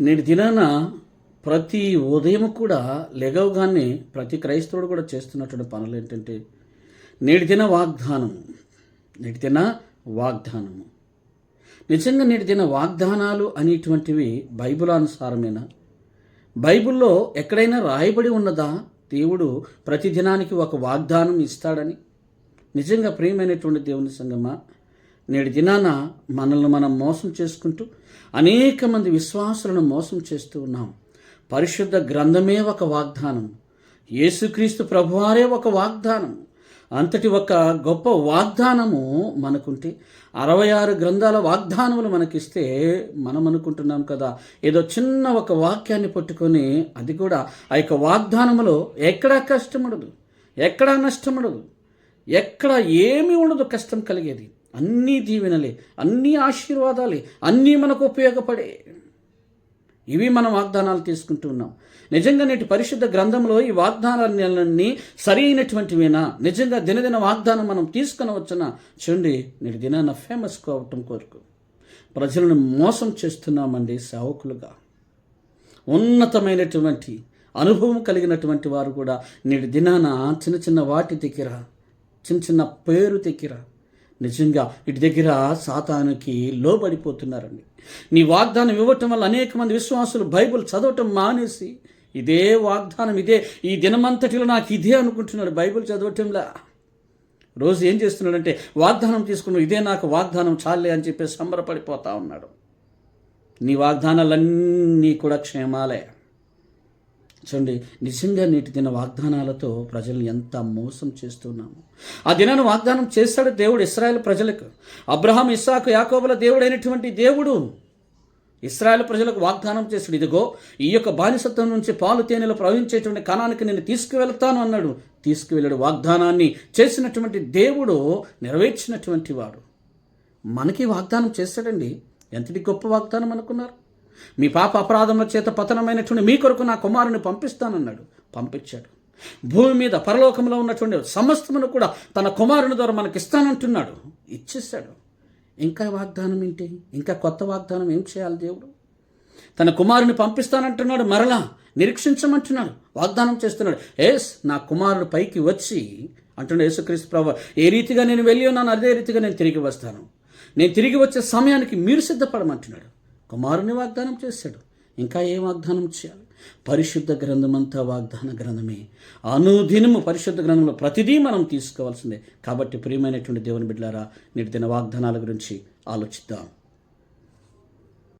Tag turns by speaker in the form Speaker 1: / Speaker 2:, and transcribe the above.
Speaker 1: నేటి దినాన ప్రతి ఉదయం కూడా లెగవగానే ప్రతి క్రైస్తవుడు కూడా చేస్తున్నటువంటి పనులు ఏంటంటే నేటి దిన వాగ్దానము నేటి దిన వాగ్దానము నిజంగా నేటి దిన వాగ్దానాలు అనేటువంటివి బైబిల్ అనుసారమేనా? బైబిల్లో ఎక్కడైనా రాయబడి ఉన్నదా దేవుడు ప్రతి దినానికి ఒక వాగ్దానం ఇస్తాడని? నిజంగా ప్రియమైనటువంటి దేవుని సంగమా, నేటి దినాన మనల్ని మనం మోసం చేసుకుంటూ అనేక మంది విశ్వాసులను మోసం చేస్తూ ఉన్నాం. పరిశుద్ధ గ్రంథమే ఒక వాగ్దానం, యేసుక్రీస్తు ప్రభువారే ఒక వాగ్దానం. అంతటి ఒక గొప్ప వాగ్దానము మనకుంటే 66 గ్రంథాల వాగ్దానములు మనకిస్తే మనం అనుకుంటున్నాం కదా ఏదో చిన్న ఒక వాక్యాన్ని పట్టుకొని అది కూడా ఆ యొక్క వాగ్దానములో ఎక్కడా కష్టముడదు, ఎక్కడా నష్టముడదు, ఎక్కడ ఏమీ ఉండదు కష్టం కలిగేది. అన్నీ దీవెనలే, అన్నీ ఆశీర్వాదాలే, అన్నీ మనకు ఉపయోగపడే ఇవి మనం వాగ్దానాలు తీసుకుంటూ ఉన్నాం. నిజంగా నేటి పరిశుద్ధ గ్రంథంలో ఈ వాగ్దానాలన్నీ సరి అయినటువంటివేనా? నిజంగా దినదిన వాగ్దానం మనం తీసుకుని వచ్చినా చూడండి, నేటి దినాన ఫేమస్ కావటం కొరకు ప్రజలను మోసం చేస్తున్నామండి. సేవకులుగా ఉన్నతమైనటువంటి అనుభవం కలిగినటువంటి వారు కూడా నేటి దినాన చిన్న చిన్న వాటి దగ్గర, చిన్న చిన్న పేరు దగ్గర నిజంగా ఇటు దగ్గర సాతానుకి లోబడిపోతున్నారండి. నీ వాగ్దానం ఇవ్వటం వల్ల అనేక మంది విశ్వాసులు బైబిల్ చదవటం మానేసి ఇదే వాగ్దానం, ఇదే ఈ దినమంతటిలో నాకు ఇదే అనుకుంటున్నాడు. బైబిల్ చదవటంలా రోజు ఏం చేస్తున్నాడంటే వాగ్దానం తీసుకున్నాడు, ఇదే నాకు వాగ్దానం చాలే అని చెప్పి సంబరపడిపోతా ఉన్నాడు. నీ వాగ్దానాలన్నీ కూడా క్షేమాలే. చూడండి, నిజంగా నేటి దిన వాగ్దానాలతో ప్రజలను ఎంత మోసం చేస్తున్నాము. ఆ దినాన్ని వాగ్దానం చేస్తాడు దేవుడు ఇశ్రాయేలు ప్రజలకు. అబ్రహాం, ఇస్సాకు, యాకోబుల దేవుడైనటువంటి దేవుడు ఇశ్రాయేలు ప్రజలకు వాగ్దానం చేశాడు, ఇదిగో ఈ యొక్క బానిసత్వం నుంచి పాలు తేనెలు ప్రవహించేటువంటి కణానికి నేను తీసుకువెళ్తాను అన్నాడు. తీసుకువెళ్ళాడు. వాగ్దానాన్ని చేసినటువంటి దేవుడు నెరవేర్చినటువంటి వాడు. మనకి వాగ్దానం చేస్తాడండి. ఎంతటి గొప్ప వాగ్దానం అనుకున్నారు? మీ పాప అపరాధముల చేత పతనమైనటువంటి మీ కొరకు నా కుమారుని పంపిస్తానన్నాడు. పంపించాడు. భూమి మీద పరలోకంలో ఉన్నటువంటి సమస్తమును కూడా తన కుమారుని ద్వారా మనకి ఇస్తానంటున్నాడు. ఇచ్చేశాడు. ఇంకా వాగ్దానం ఏంటి? ఇంకా కొత్త వాగ్దానం ఏం చేయాలి? దేవుడు తన కుమారుని పంపిస్తానంటున్నాడు. మరలా నిరీక్షించమంటున్నాడు. వాగ్దానం చేస్తున్నాడు. నా కుమారుడు పైకి వచ్చి అంటున్నాడు యేసుక్రీస్తు ప్రభువు, ఏ రీతిగా నేను వెళ్ళి ఉన్నాను అదే రీతిగా నేను తిరిగి వస్తాను. నేను తిరిగి వచ్చే సమయానికి మీరు సిద్ధపడమంటున్నాడు. కుమారుని వాగ్దానం చేశాడు. ఇంకా ఏ వాగ్దానం చేయాలి? పరిశుద్ధ గ్రంథమంతా వాగ్దాన గ్రంథమే. అనుదినము పరిశుద్ధ గ్రంథంలో ప్రతిదీ మనం తీసుకోవాల్సిందే. కాబట్టి ప్రియమైనటువంటి దేవుని బిడ్డలారా, నేటి దిన వాగ్దానాల గురించి ఆలోచిద్దాం.